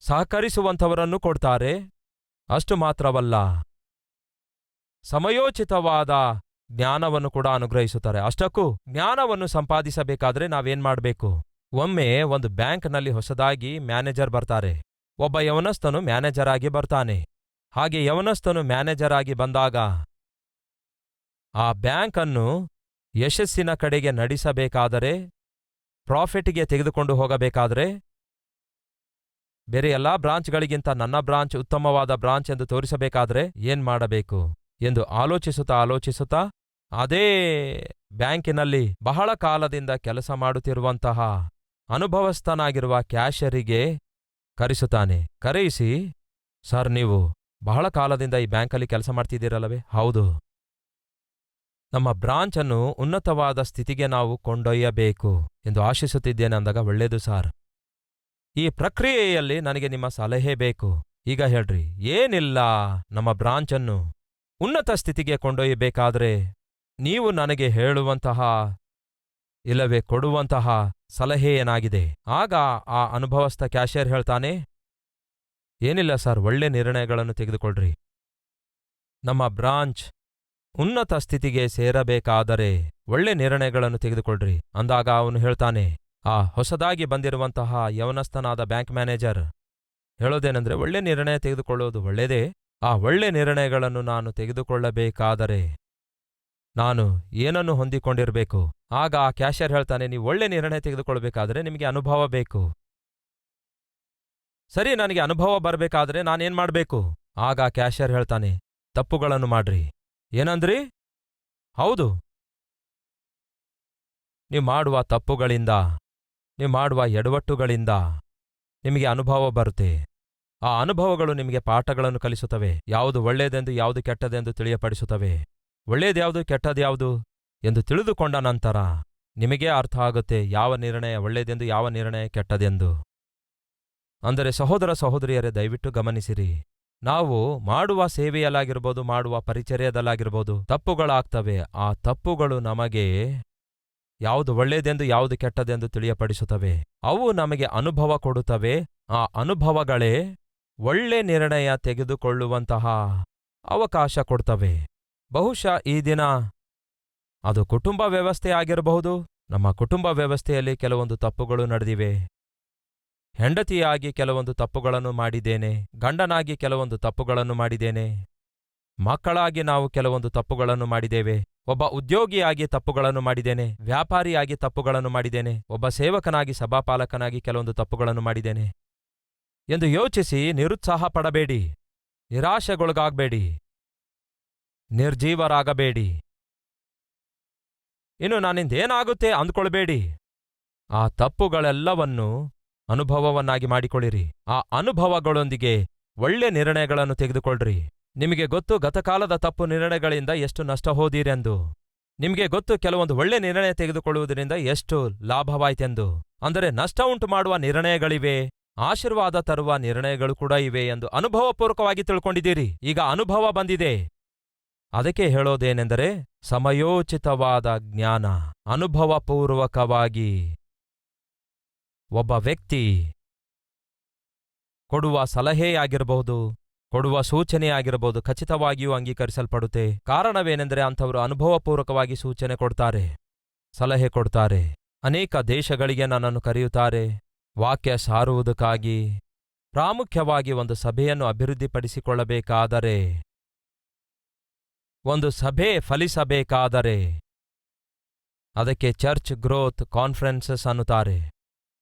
ಸಹಕರಿಸುವಂಥವರನ್ನು ಕೊಡ್ತಾರೆ. ಅಷ್ಟು ಮಾತ್ರವಲ್ಲ, ಸಮಯೋಚಿತವಾದ ಜ್ಞಾನವನ್ನು ಕೂಡ ಅನುಗ್ರಹಿಸುತ್ತಾರೆ. ಅಷ್ಟಕ್ಕೂ ಜ್ಞಾನವನ್ನು ಸಂಪಾದಿಸಬೇಕಾದ್ರೆ ನಾವೇನ್ ಮಾಡಬೇಕು? ಒಮ್ಮೆ ಒಂದು ಬ್ಯಾಂಕ್ನಲ್ಲಿ ಹೊಸದಾಗಿ ಮ್ಯಾನೇಜರ್ ಬರ್ತಾರೆ. ಒಬ್ಬ ಯವನಸ್ಥನು ಮ್ಯಾನೇಜರ್ ಆಗಿ ಬರ್ತಾನೆ. ಹಾಗೆ ಯವನಸ್ಥನು ಮ್ಯಾನೇಜರ್ ಆಗಿ ಬಂದಾಗ ಆ ಬ್ಯಾಂಕ್ ಅನ್ನು ಯಶಸ್ಸಿನ ಕಡೆಗೆ ನಡೆಸಬೇಕಾದರೆ, ಪ್ರಾಫಿಟ್ಗೆ ತೆಗೆದುಕೊಂಡು ಹೋಗಬೇಕಾದರೆ, ಬೇರೆ ಎಲ್ಲಾ ಬ್ರಾಂಚ್ಗಳಿಗಿಂತ ನನ್ನ ಬ್ರಾಂಚ್ ಉತ್ತಮವಾದ ಬ್ರಾಂಚ್ ಎಂದು ತೋರಿಸಬೇಕಾದ್ರೆ ಏನ್ ಮಾಡಬೇಕು ಎಂದು ಆಲೋಚಿಸುತ್ತಾ ಅದೇ ಬ್ಯಾಂಕಿನಲ್ಲಿ ಬಹಳ ಕಾಲದಿಂದ ಕೆಲಸ ಮಾಡುತ್ತಿರುವಂತಹ ಅನುಭವಸ್ಥನಾಗಿರುವ ಕ್ಯಾಷರಿಗೆ ಕರೆಸುತ್ತಾನೆ. ಕರೆಯಿಸಿ, ಸರ್, ನೀವು ಬಹಳ ಕಾಲದಿಂದ ಈ ಬ್ಯಾಂಕಲ್ಲಿ ಕೆಲಸ ಮಾಡ್ತಿದ್ದೀರಲ್ಲವೇ? ಹೌದು. ನಮ್ಮ ಬ್ರಾಂಚ್ ಅನ್ನು ಉನ್ನತವಾದ ಸ್ಥಿತಿಗೆ ನಾವು ಕೊಂಡೊಯ್ಯಬೇಕು ಎಂದು ಆಶಿಸುತ್ತಿದ್ದೇನೆ ಅಂದಾಗ, ಒಳ್ಳೆಯದು ಸಾರ್, ಈ ಪ್ರಕ್ರಿಯೆಯಲ್ಲಿ ನನಗೆ ನಿಮ್ಮ ಸಲಹೆ ಬೇಕು. ಈಗ ಹೇಳ್ರಿ, ಏನಿಲ್ಲ, ನಮ್ಮ ಬ್ರಾಂಚ್ ಅನ್ನು ಉನ್ನತ ಸ್ಥಿತಿಗೆ ಕೊಂಡೊಯ್ಯಬೇಕಾದ್ರೆ ನೀವು ನನಗೆ ಹೇಳುವಂತಹ ಇಲ್ಲವೇ ಕೊಡುವಂತಹ ಸಲಹೆ ಏನಾಗಿದೆ? ಆಗ ಆ ಅನುಭವಸ್ಥ ಕ್ಯಾಷಿಯರ್ ಹೇಳ್ತಾನೆ, ಏನಿಲ್ಲ ಸರ್, ಒಳ್ಳೆ ನಿರ್ಣಯಗಳನ್ನು ತೆಗೆದುಕೊಳ್ಳ್ರಿ. ನಮ್ಮ ಬ್ರಾಂಚ್ ಉನ್ನತ ಸ್ಥಿತಿಗೆ ಸೇರಬೇಕಾದರೆ ಒಳ್ಳೆ ನಿರ್ಣಯಗಳನ್ನು ತೆಗೆದುಕೊಳ್ಳ್ರಿ ಅಂದಾಗ ಅವನು ಹೇಳ್ತಾನೆ, ಆ ಹೊಸದಾಗಿ ಬಂದಿರುವಂತಹ ಯವನಸ್ಥನಾದ ಬ್ಯಾಂಕ್ ಮ್ಯಾನೇಜರ್ ಹೇಳೋದೇನೆಂದ್ರೆ, ಒಳ್ಳೆ ನಿರ್ಣಯ ತೆಗೆದುಕೊಳ್ಳೋದು ಒಳ್ಳೆಯದೇ. ಆ ಒಳ್ಳೆ ನಿರ್ಣಯಗಳನ್ನು ನಾನು ತೆಗೆದುಕೊಳ್ಳಬೇಕಾದರೆ ನಾನು ಏನನ್ನು ಹೊಂದಿಕೊಂಡಿರಬೇಕು? ಆಗ ಆ ಕ್ಯಾಷಿಯರ್ ಹೇಳ್ತಾನೆ, ನೀವು ಒಳ್ಳೆ ನಿರ್ಣಯ ತೆಗೆದುಕೊಳ್ಬೇಕಾದ್ರೆ ನಿಮಗೆ ಅನುಭವ ಬೇಕು. ಸರಿ, ನನಗೆ ಅನುಭವ ಬರಬೇಕಾದ್ರೆ ನಾನೇನ್ ಮಾಡಬೇಕು? ಆಗ ಕ್ಯಾಷಿಯರ್ ಹೇಳ್ತಾನೆ, ತಪ್ಪುಗಳನ್ನು ಮಾಡ್ರಿ. ಏನಂದ್ರಿ? ಹೌದು, ನೀವು ಮಾಡುವ ತಪ್ಪುಗಳಿಂದ, ನೀವು ಮಾಡುವ ಎಡವಟ್ಟುಗಳಿಂದ ನಿಮಗೆ ಅನುಭವ ಬರುತ್ತೆ. ಆ ಅನುಭವಗಳು ನಿಮಗೆ ಪಾಠಗಳನ್ನು ಕಲಿಸುತ್ತವೆ. ಯಾವುದು ಒಳ್ಳೆಯದೆಂದು ಯಾವುದು ಕೆಟ್ಟದೆಂದು ತಿಳಿಯಪಡಿಸುತ್ತವೆ. ಒಳ್ಳೆಯದ್ಯಾವುದು ಕೆಟ್ಟದ್ಯಾವುದು ಎಂದು ತಿಳಿದುಕೊಂಡ ನಂತರ ನಿಮಗೇ ಅರ್ಥ ಆಗುತ್ತೆ ಯಾವ ನಿರ್ಣಯ ಒಳ್ಳೆಯದೆಂದು ಯಾವ ನಿರ್ಣಯ ಕೆಟ್ಟದೆಂದು. ಅಂದರೆ ಸಹೋದರ ಸಹೋದರಿಯರೇ, ದಯವಿಟ್ಟು ಗಮನಿಸಿರಿ, ನಾವು ಮಾಡುವ ಸೇವೆಯಲ್ಲಾಗಿರ್ಬೋದು, ಮಾಡುವ ಪರಿಚರ್ಯದಲ್ಲಾಗಿರ್ಬೋದು ತಪ್ಪುಗಳಾಗ್ತವೆ. ಆ ತಪ್ಪುಗಳು ನಮಗೆ ಯಾವುದು ಒಳ್ಳೆಯದೆಂದು ಯಾವುದು ಕೆಟ್ಟದೆಂದು ತಿಳಿಯಪಡಿಸುತ್ತವೆ. ಅವು ನಮಗೆ ಅನುಭವ ಕೊಡುತ್ತವೆ. ಆ ಅನುಭವಗಳೇ ಒಳ್ಳೆ ನಿರ್ಣಯ ತೆಗೆದುಕೊಳ್ಳುವಂತಹ ಅವಕಾಶ ಕೊಡ್ತವೆ. ಬಹುಶಃ ಈ ದಿನ ಅದು ಕುಟುಂಬ ವ್ಯವಸ್ಥೆ ಆಗಿರಬಹುದು. ನಮ್ಮ ಕುಟುಂಬ ವ್ಯವಸ್ಥೆಯಲ್ಲಿ ಕೆಲವೊಂದು ತಪ್ಪುಗಳು ನಡೆದಿವೆ. ಹೆಂಡತಿಯಾಗಿ ಕೆಲವೊಂದು ತಪ್ಪುಗಳನ್ನು ಮಾಡಿದ್ದೇನೆ, ಗಂಡನಾಗಿ ಕೆಲವೊಂದು ತಪ್ಪುಗಳನ್ನು ಮಾಡಿದ್ದೇನೆ, ಮಕ್ಕಳಾಗಿ ನಾವು ಕೆಲವೊಂದು ತಪ್ಪುಗಳನ್ನು ಮಾಡಿದ್ದೇವೆ, ಒಬ್ಬ ಉದ್ಯೋಗಿಯಾಗಿ ತಪ್ಪುಗಳನ್ನು ಮಾಡಿದ್ದೇನೆ, ವ್ಯಾಪಾರಿಯಾಗಿ ತಪ್ಪುಗಳನ್ನು ಮಾಡಿದ್ದೇನೆ, ಒಬ್ಬ ಸೇವಕನಾಗಿ ಸಭಾಪಾಲಕನಾಗಿ ಕೆಲವೊಂದು ತಪ್ಪುಗಳನ್ನು ಮಾಡಿದ್ದೇನೆ ಎಂದು ಯೋಚಿಸಿ ನಿರುತ್ಸಾಹ ಪಡಬೇಡಿ, ನಿರಾಶೆಗೊಳಗಾಗಬೇಡಿ, ನಿರ್ಜೀವರಾಗಬೇಡಿ. ಇನ್ನು ನಾನಿಂದೇನಾಗುತ್ತೆ ಅಂದ್ಕೊಳ್ಬೇಡಿ. ಆ ತಪ್ಪುಗಳೆಲ್ಲವನ್ನೂ ಅನುಭವವನ್ನಾಗಿ ಮಾಡಿಕೊಳ್ಳಿರಿ. ಆ ಅನುಭವಗಳೊಂದಿಗೆ ಒಳ್ಳೆ ನಿರ್ಣಯಗಳನ್ನು ತೆಗೆದುಕೊಳ್ಳ್ರಿ. ನಿಮಗೆ ಗೊತ್ತು ಗತಕಾಲದ ತಪ್ಪು ನಿರ್ಣಯಗಳಿಂದ ಎಷ್ಟು ನಷ್ಟ ಹೋದೀರೆಂದು. ನಿಮಗೆ ಗೊತ್ತು ಕೆಲವೊಂದು ಒಳ್ಳೆ ನಿರ್ಣಯ ತೆಗೆದುಕೊಳ್ಳುವುದರಿಂದ ಎಷ್ಟು ಲಾಭವಾಯ್ತೆಂದು. ಅಂದರೆ ನಷ್ಟ ಉಂಟು ಮಾಡುವ ನಿರ್ಣಯಗಳಿವೆ, ಆಶೀರ್ವಾದ ತರುವ ನಿರ್ಣಯಗಳು ಕೂಡ ಇವೆ ಎಂದು ಅನುಭವಪೂರ್ವಕವಾಗಿ ತಿಳ್ಕೊಂಡಿದ್ದೀರಿ. ಈಗ ಅನುಭವ ಬಂದಿದೆ. ಅದಕ್ಕೆ ಹೇಳೋದೇನೆಂದರೆ, ಸಮಯೋಚಿತವಾದ ಜ್ಞಾನ, ಅನುಭವಪೂರ್ವಕವಾಗಿ ಒಬ್ಬ ವ್ಯಕ್ತಿ ಕೊಡುವ ಸಲಹೆಯಾಗಿರಬಹುದು, ಕೊಡುವ ಸೂಚನೆಯಾಗಿರಬಹುದು, ಖಚಿತವಾಗಿಯೂ ಅಂಗೀಕರಿಸಲ್ಪಡುತ್ತೆ. ಕಾರಣವೇನೆಂದರೆ ಅಂಥವರು ಅನುಭವಪೂರ್ವಕವಾಗಿ ಸೂಚನೆ ಕೊಡ್ತಾರೆ, ಸಲಹೆ ಕೊಡ್ತಾರೆ. ಅನೇಕ ದೇಶಗಳಿಗೆ ನನ್ನನ್ನು ಕರೆಯುತ್ತಾರೆ ವಾಕ್ಯ ಸಾರುವುದಕ್ಕಾಗಿ. ಪ್ರಾಮುಖ್ಯವಾಗಿ ಒಂದು ಸಭೆಯನ್ನು ಅಭಿವೃದ್ಧಿಪಡಿಸಿಕೊಳ್ಳಬೇಕಾದರೆ, ಒಂದು ಸಭೆ ಫಲಿಸಬೇಕಾದರೆ ಅದಕ್ಕೆ ಚರ್ಚ್ ಗ್ರೋತ್ ಕಾನ್ಫರೆನ್ಸಸ್ ಅನ್ನುತ್ತಾರೆ.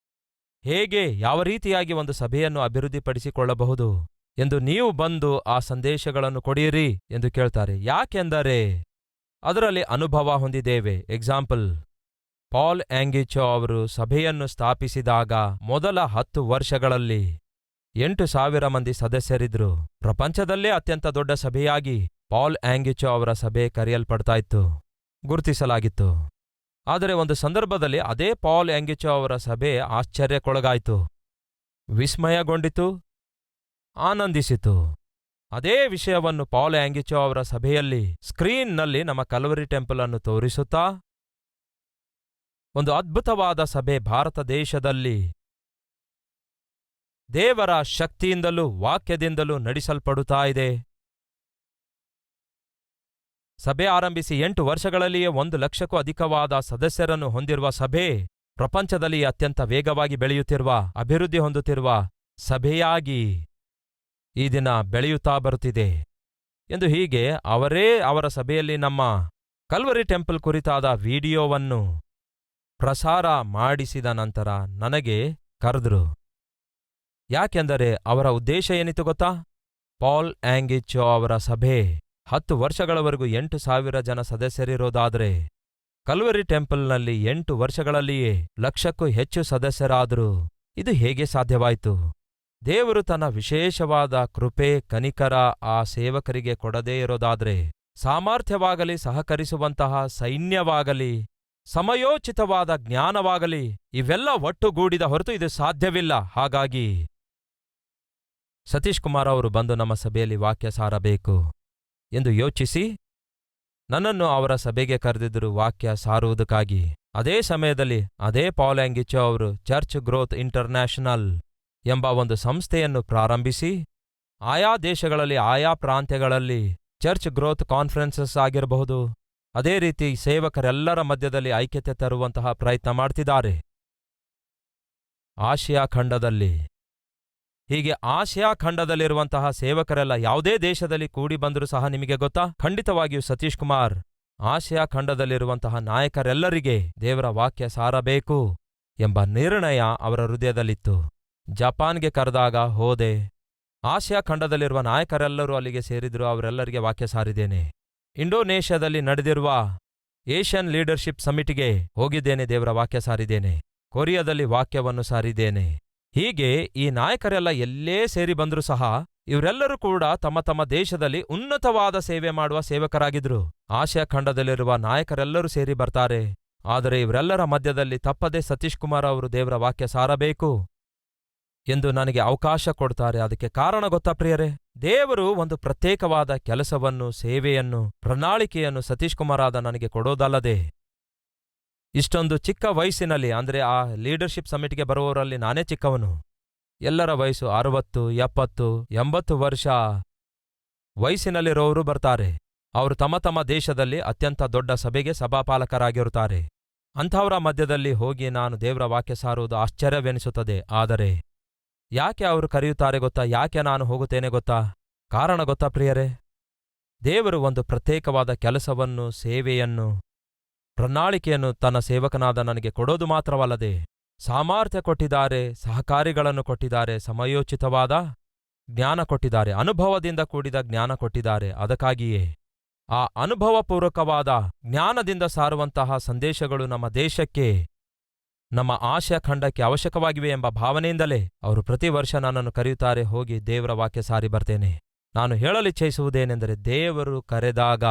ಹೇಗೆ, ಯಾವ ರೀತಿಯಾಗಿ ಒಂದು ಸಭೆಯನ್ನು ಅಭಿವೃದ್ಧಿಪಡಿಸಿಕೊಳ್ಳಬಹುದು ಎಂದು ನೀವು ಬಂದು ಆ ಸಂದೇಶಗಳನ್ನು ಕೊಡಿರಿ ಎಂದು ಕೇಳ್ತಾರೆ. ಯಾಕೆಂದರೆ ಅದರಲ್ಲಿ ಅನುಭವ ಹೊಂದಿದ್ದೇವೆ. ಎಕ್ಸಾಂಪಲ್, ಪಾಲ್ ಆಂಗಿಚೋ ಅವರು ಸಭೆಯನ್ನು ಸ್ಥಾಪಿಸಿದಾಗ ಮೊದಲ 10 ವರ್ಷಗಳಲ್ಲಿ 8,000 ಮಂದಿ ಸದಸ್ಯರಿದ್ರು. ಪ್ರಪಂಚದಲ್ಲೇ ಅತ್ಯಂತ ದೊಡ್ಡ ಸಭೆಯಾಗಿ ಪಾಲ್ ಆಂಗಿಚೋ ಅವರ ಸಭೆ ಕರೆಯಲ್ಪಡ್ತಾ ಇತ್ತು, ಗುರುತಿಸಲಾಗಿತ್ತು. ಆದರೆ ಒಂದು ಸಂದರ್ಭದಲ್ಲಿ ಅದೇ ಪಾಲ್ ಎಂಗಿಚೋ ಅವರ ಸಭೆ ಆಶ್ಚರ್ಯಕ್ಕೊಳಗಾಯಿತು, ವಿಸ್ಮಯಗೊಂಡಿತು, ಆನಂದಿಸಿತು. ಅದೇ ವಿಷಯವನ್ನು ಪಾಲ್ ಎಂಗಿಚೋ ಅವರ ಸಭೆಯಲ್ಲಿ ಸ್ಕ್ರೀನ್ನಲ್ಲಿ ನಮ್ಮ ಕಲ್ವರಿ ಟೆಂಪಲ್ ಅನ್ನು ತೋರಿಸುತ್ತಾ, ಒಂದು ಅದ್ಭುತವಾದ ಸಭೆ ಭಾರತ ದೇಶದಲ್ಲಿ ದೇವರ ಶಕ್ತಿಯಿಂದಲೂ ವಾಕ್ಯದಿಂದಲೂ ನಡೆಸಲ್ಪಡುತ್ತಾ ಇದೆ. ಸಭೆ ಆರಂಭಿಸಿ 8 ವರ್ಷಗಳಲ್ಲಿಯೇ 1 ಲಕ್ಷಕ್ಕೂ ಅಧಿಕವಾದ ಸದಸ್ಯರನ್ನು ಹೊಂದಿರುವ ಸಭೆ ಪ್ರಪಂಚದಲ್ಲಿ ಅತ್ಯಂತ ವೇಗವಾಗಿ ಬೆಳೆಯುತ್ತಿರುವ, ಅಭಿವೃದ್ಧಿ ಹೊಂದುತ್ತಿರುವ ಸಭೆಯಾಗಿ ಈ ದಿನ ಬೆಳೆಯುತ್ತಾ ಬರುತ್ತಿದೆ ಎಂದು ಹೀಗೆ ಅವರೇ ಅವರ ಸಭೆಯಲ್ಲಿ ನಮ್ಮ ಕಲ್ವರಿ ಟೆಂಪಲ್ ಕುರಿತಾದ ವಿಡಿಯೋವನ್ನು ಪ್ರಸಾರ ಮಾಡಿಸಿದ ನಂತರ ನನಗೆ ಕರೆದ್ರು. ಯಾಕೆಂದರೆ ಅವರ ಉದ್ದೇಶ ಏನಿತ್ತು ಗೊತ್ತಾ? ಪಾಲ್ ಎಂಗಿಚೋ ಅವರ ಸಭೆ 10 ವರ್ಷಗಳವರೆಗೂ 8,000 ಜನ ಸದಸ್ಯರಿರೋದಾದರೆ ಕಲ್ವರಿ ಟೆಂಪಲ್ನಲ್ಲಿ 8 ವರ್ಷಗಳಲ್ಲಿಯೇ ಲಕ್ಷಕ್ಕೂ ಹೆಚ್ಚು ಸದಸ್ಯರಾದರು. ಇದು ಹೇಗೆ ಸಾಧ್ಯವಾಯಿತು? ದೇವರು ತನ್ನ ವಿಶೇಷವಾದ ಕೃಪೆ ಕನಿಕರ ಆ ಸೇವಕರಿಗೆ ಕೊಡದೇ ಇರೋದಾದ್ರೆ, ಸಾಮರ್ಥ್ಯವಾಗಲಿ, ಸಹಕರಿಸುವಂತಹ ಸೈನ್ಯವಾಗಲಿ, ಸಮಯೋಚಿತವಾದ ಜ್ಞಾನವಾಗಲಿ, ಇವೆಲ್ಲ ಒಟ್ಟುಗೂಡಿದ ಹೊರತು ಇದು ಸಾಧ್ಯವಿಲ್ಲ. ಹಾಗಾಗಿ ಸತೀಶ್ ಕುಮಾರ್ ಅವರು ಬಂದು ನಮ್ಮ ಸಭೆಯಲ್ಲಿ ವಾಕ್ಯ ಸಾರಬೇಕು ಎಂದು ಯೋಚಿಸಿ ನನ್ನನ್ನು ಅವರ ಸಭೆಗೆ ಕರೆದಿದ್ದರು ವಾಕ್ಯ ಸಾರುವುದಕ್ಕಾಗಿ. ಅದೇ ಸಮಯದಲ್ಲಿ ಅದೇ ಪಾಲ್ ಎಂಗಿಚೋ ಅವರು ಚರ್ಚ್ ಗ್ರೋತ್ ಇಂಟರ್ನ್ಯಾಷನಲ್ ಎಂಬ ಒಂದು ಸಂಸ್ಥೆಯನ್ನು ಪ್ರಾರಂಭಿಸಿ, ಆಯಾ ದೇಶಗಳಲ್ಲಿ ಆಯಾ ಪ್ರಾಂತ್ಯಗಳಲ್ಲಿ ಚರ್ಚ್ ಗ್ರೋತ್ ಕಾನ್ಫರೆನ್ಸಸ್ ಆಗಿರಬಹುದು, ಅದೇ ರೀತಿ ಸೇವಕರೆಲ್ಲರ ಮಧ್ಯದಲ್ಲಿ ಐಕ್ಯತೆ ತರುವಂತಹ ಪ್ರಯತ್ನ ಮಾಡ್ತಿದ್ದಾರೆ. ಆಸಿಯಾ ಖಂಡದಲ್ಲಿ ಹೀಗೆ ಆಸಿಯಾ ಖಂಡದಲ್ಲಿರುವಂತಹ ಸೇವಕರೆಲ್ಲ ಯಾವುದೇ ದೇಶದಲ್ಲಿ ಕೂಡಿ ಬಂದರೂ ಸಹ ನಿಮಗೆ ಗೊತ್ತಾ, ಖಂಡಿತವಾಗಿಯೂ ಸತೀಶ್ ಕುಮಾರ್ ಆಸಿಯಾ ಖಂಡದಲ್ಲಿರುವಂತಹ ನಾಯಕರೆಲ್ಲರಿಗೆ ದೇವರ ವಾಕ್ಯ ಸಾರಬೇಕು ಎಂಬ ನಿರ್ಣಯ ಅವರ ಹೃದಯದಲ್ಲಿತ್ತು. ಜಪಾನ್ಗೆ ಕರೆದಾಗ ಹೋದೆ. ಆಸಿಯಾ ಖಂಡದಲ್ಲಿರುವ ನಾಯಕರೆಲ್ಲರೂ ಅಲ್ಲಿಗೆ ಸೇರಿದ್ರು. ಅವರೆಲ್ಲರಿಗೆ ವಾಕ್ಯ ಸಾರಿದ್ದೇನೆ. ಇಂಡೋನೇಷ್ಯಾದಲ್ಲಿ ನಡೆದಿರುವ ಏಷ್ಯನ್ ಲೀಡರ್ಶಿಪ್ ಸಮಿಟಿಗೆ ಹೋಗಿದ್ದೇನೆ, ದೇವರ ವಾಕ್ಯ ಸಾರಿದ್ದೇನೆ. ಕೊರಿಯಾದಲ್ಲಿ ವಾಕ್ಯವನ್ನು ಸಾರಿದ್ದೇನೆ. ಹೀಗೆ ಈ ನಾಯಕರೆಲ್ಲ ಎಲ್ಲೇ ಸೇರಿ ಬಂದರೂ ಸಹ ಇವರೆಲ್ಲರೂ ಕೂಡ ತಮ್ಮ ತಮ್ಮ ದೇಶದಲ್ಲಿ ಉನ್ನತವಾದ ಸೇವೆ ಮಾಡುವ ಸೇವಕರಾಗಿದ್ರು. ಆಸಿಯಾ ಖಂಡದಲ್ಲಿರುವ ನಾಯಕರೆಲ್ಲರೂ ಸೇರಿ ಬರ್ತಾರೆ. ಆದರೆ ಇವರೆಲ್ಲರ ಮಧ್ಯದಲ್ಲಿ ತಪ್ಪದೆ ಸತೀಶ್ ಕುಮಾರ್ ಅವರು ದೇವರ ವಾಕ್ಯ ಸಾರಬೇಕು ಎಂದು ನನಗೆ ಅವಕಾಶ ಕೊಡ್ತಾರೆ. ಅದಕ್ಕೆ ಕಾರಣ ಗೊತ್ತಾ ಪ್ರಿಯರೇ? ದೇವರು ಒಂದು ಪ್ರತ್ಯೇಕವಾದ ಕೆಲಸವನ್ನು, ಸೇವೆಯನ್ನು, ಪ್ರಣಾಳಿಕೆಯನ್ನು ಸತೀಶ್ ಕುಮಾರ್ ಆದ ನನಗೆ ಕೊಡೋದಲ್ಲದೆ, ಇಷ್ಟೊಂದು ಚಿಕ್ಕ ವಯಸ್ಸಿನಲ್ಲಿ, ಅಂದರೆ ಆ ಲೀಡರ್ಶಿಪ್ ಸಮಿಟ್ಗೆ ಬರುವವರಲ್ಲಿ ನಾನೇ ಚಿಕ್ಕವನು. ಎಲ್ಲರ ವಯಸ್ಸು 60, 70, 80 ವರ್ಷ ವಯಸ್ಸಿನಲ್ಲಿರೋರು ಬರ್ತಾರೆ. ಅವರು ತಮ್ಮ ತಮ್ಮ ದೇಶದಲ್ಲಿ ಅತ್ಯಂತ ದೊಡ್ಡ ಸಭೆಗೆ ಸಭಾಪಾಲಕರಾಗಿರುತ್ತಾರೆ. ಅಂಥವರ ಮಧ್ಯದಲ್ಲಿ ಹೋಗಿ ನಾನು ದೇವರ ವಾಕ್ಯ ಸಾರುವುದು ಆಶ್ಚರ್ಯವೆನಿಸುತ್ತದೆ. ಆದರೆ ಯಾಕೆ ಅವರು ಕರೆಯುತ್ತಾರೆ ಗೊತ್ತಾ? ಯಾಕೆ ನಾನು ಹೋಗುತ್ತೇನೆ ಗೊತ್ತಾ? ಕಾರಣ ಗೊತ್ತಾ ಪ್ರಿಯರೇ? ದೇವರು ಒಂದು ಪ್ರತ್ಯೇಕವಾದ ಕೆಲಸವನ್ನು, ಸೇವೆಯನ್ನು, ಪ್ರಣಾಳಿಕೆಯನ್ನು ತನ್ನ ಸೇವಕನಾದ ನನಗೆ ಕೊಡೋದು ಮಾತ್ರವಲ್ಲದೆ ಸಾಮರ್ಥ್ಯ ಕೊಟ್ಟಿದ್ದಾರೆ, ಸಹಕಾರಿಗಳನ್ನು ಕೊಟ್ಟಿದ್ದಾರೆ, ಸಮಯೋಚಿತವಾದ ಜ್ಞಾನ ಕೊಟ್ಟಿದ್ದಾರೆ, ಅನುಭವದಿಂದ ಕೂಡಿದ ಜ್ಞಾನ ಕೊಟ್ಟಿದ್ದಾರೆ. ಅದಕ್ಕಾಗಿಯೇ ಆ ಅನುಭವಪೂರ್ವಕವಾದ ಜ್ಞಾನದಿಂದ ಸಾರುವಂತಹ ಸಂದೇಶಗಳು ನಮ್ಮ ದೇಶಕ್ಕೆ, ನಮ್ಮ ಆಸಿಯಾ ಖಂಡಕ್ಕೆ ಅವಶ್ಯಕವಾಗಿವೆ ಎಂಬ ಭಾವನೆಯಿಂದಲೇ ಅವರು ಪ್ರತಿ ವರ್ಷ ನನ್ನನ್ನು ಕರೆಯುತ್ತಾರೆ. ಹೋಗಿ ದೇವರ ವಾಕ್ಯ ಸಾರಿ ಬರ್ತೇನೆ. ನಾನು ಹೇಳಲಿಚ್ಛಿಸುವುದೇನೆಂದರೆ, ದೇವರು ಕರೆದಾಗ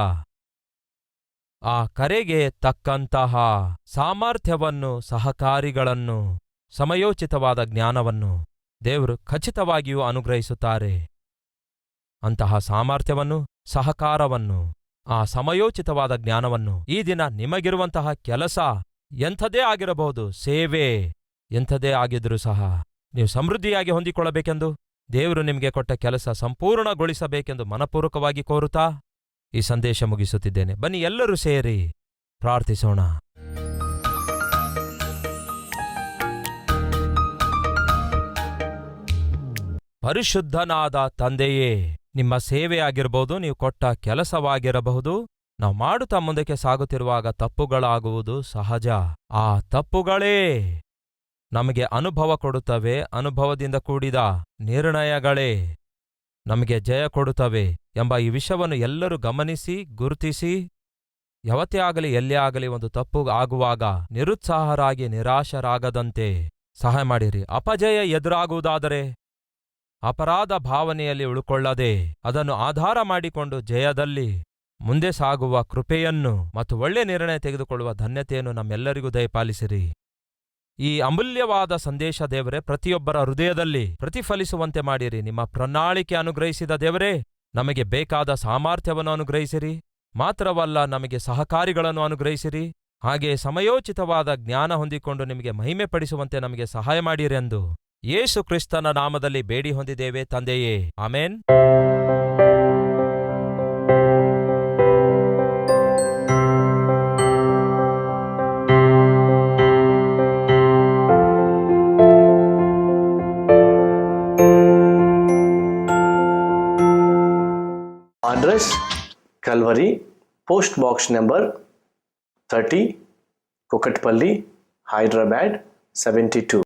ಆ ಕರೆಗೆ ತಕ್ಕಂತಹ ಸಾಮರ್ಥ್ಯವನ್ನು, ಸಹಕಾರಿಗಳನ್ನು, ಸಮಯೋಚಿತವಾದ ಜ್ಞಾನವನ್ನು ದೇವರು ಖಚಿತವಾಗಿಯೂ ಅನುಗ್ರಹಿಸುತ್ತಾರೆ. ಅಂತಹ ಸಾಮರ್ಥ್ಯವನ್ನು, ಸಹಕಾರವನ್ನು, ಆ ಸಮಯೋಚಿತವಾದ ಜ್ಞಾನವನ್ನು ಈ ದಿನ ನಿಮಗಿರುವಂತಹ ಕೆಲಸ ಎಂಥದೇ ಆಗಿರಬಹುದು, ಸೇವೆ ಎಂಥದೇ ಆಗಿದ್ರೂ ಸಹ ನೀವು ಸಮೃದ್ಧಿಯಾಗಿ ಹೊಂದಿಕೊಳ್ಳಬೇಕೆಂದು, ದೇವರು ನಿಮಗೆ ಕೊಟ್ಟ ಕೆಲಸ ಸಂಪೂರ್ಣಗೊಳಿಸಬೇಕೆಂದು ಮನಪೂರ್ವಕವಾಗಿ ಕೋರುತ್ತಾ ಈ ಸಂದೇಶ ಮುಗಿಸುತ್ತಿದ್ದೇನೆ. ಬನ್ನಿ ಎಲ್ಲರೂ ಸೇರಿ ಪ್ರಾರ್ಥಿಸೋಣ. ಪರಿಶುದ್ಧನಾದ ತಂದೆಯೇ, ನಿಮ್ಮ ಸೇವೆಯಾಗಿರಬಹುದು, ನೀವು ಕೊಟ್ಟ ಕೆಲಸವಾಗಿರಬಹುದು, ನಾವು ಮಾಡುತ್ತಾ ಮುಂದಕ್ಕೆ ಸಾಗುತ್ತಿರುವಾಗ ತಪ್ಪುಗಳಾಗುವುದು ಸಹಜ. ಆ ತಪ್ಪುಗಳೇ ನಮಗೆ ಅನುಭವ ಕೊಡುತ್ತವೆ. ಅನುಭವದಿಂದ ಕೂಡಿದ ನಿರ್ಣಯಗಳೇ ನಮಗೆ ಜಯ ಕೊಡುತ್ತವೆ ಎಂಬ ಈ ವಿಷಯವನ್ನು ಎಲ್ಲರೂ ಗಮನಿಸಿ, ಗುರುತಿಸಿ, ಯಾವತ್ತೇ ಆಗಲಿ ಎಲ್ಲೇ ಆಗಲಿ ಒಂದು ತಪ್ಪು ಆಗುವಾಗ ನಿರುತ್ಸಾಹರಾಗಿ ನಿರಾಶರಾಗದಂತೆ ಸಹಾಯ ಮಾಡಿರಿ. ಅಪಜಯ ಎದುರಾಗುವುದಾದರೆ ಅಪರಾಧ ಭಾವನೆಯಲ್ಲಿ ಉಳ್ಕೊಳ್ಳದೆ ಅದನ್ನು ಆಧಾರ ಮಾಡಿಕೊಂಡು ಜಯದಲ್ಲಿ ಮುಂದೆ ಸಾಗುವ ಕೃಪೆಯನ್ನು ಮತ್ತು ಒಳ್ಳೆ ನಿರ್ಣಯ ತೆಗೆದುಕೊಳ್ಳುವ ಧನ್ಯತೆಯನ್ನು ನಮ್ಮೆಲ್ಲರಿಗೂ ದಯಪಾಲಿಸಿರಿ. ಈ ಅಮೂಲ್ಯವಾದ ಸಂದೇಶ ದೇವರೇ ಪ್ರತಿಯೊಬ್ಬರ ಹೃದಯದಲ್ಲಿ ಪ್ರತಿಫಲಿಸುವಂತೆ ಮಾಡಿರಿ. ನಿಮ್ಮ ಪ್ರಣಾಳಿಕೆ ಅನುಗ್ರಹಿಸಿದ ದೇವರೇ, ನಮಗೆ ಬೇಕಾದ ಸಾಮರ್ಥ್ಯವನ್ನು ಅನುಗ್ರಹಿಸಿರಿ. ಮಾತ್ರವಲ್ಲ, ನಮಗೆ ಸಹಕಾರಿಗಳನ್ನು ಅನುಗ್ರಹಿಸಿರಿ. ಹಾಗೆ ಸಮಯೋಚಿತವಾದ ಜ್ಞಾನ ಹೊಂದಿಕೊಂಡು ನಿಮಗೆ ಮಹಿಮೆ ಪಡಿಸುವಂತೆ ನಮಗೆ ಸಹಾಯ ಮಾಡಿರೆಂದು ಯೇಸು ಕ್ರಿಸ್ತನ ನಾಮದಲ್ಲಿ ಬೇಡಿ ಹೊಂದಿದ್ದೇವೆ ತಂದೆಯೇ, ಆಮೇನ್. Address Calvary, Post Box number 30, Kukatpalli, Hyderabad 72.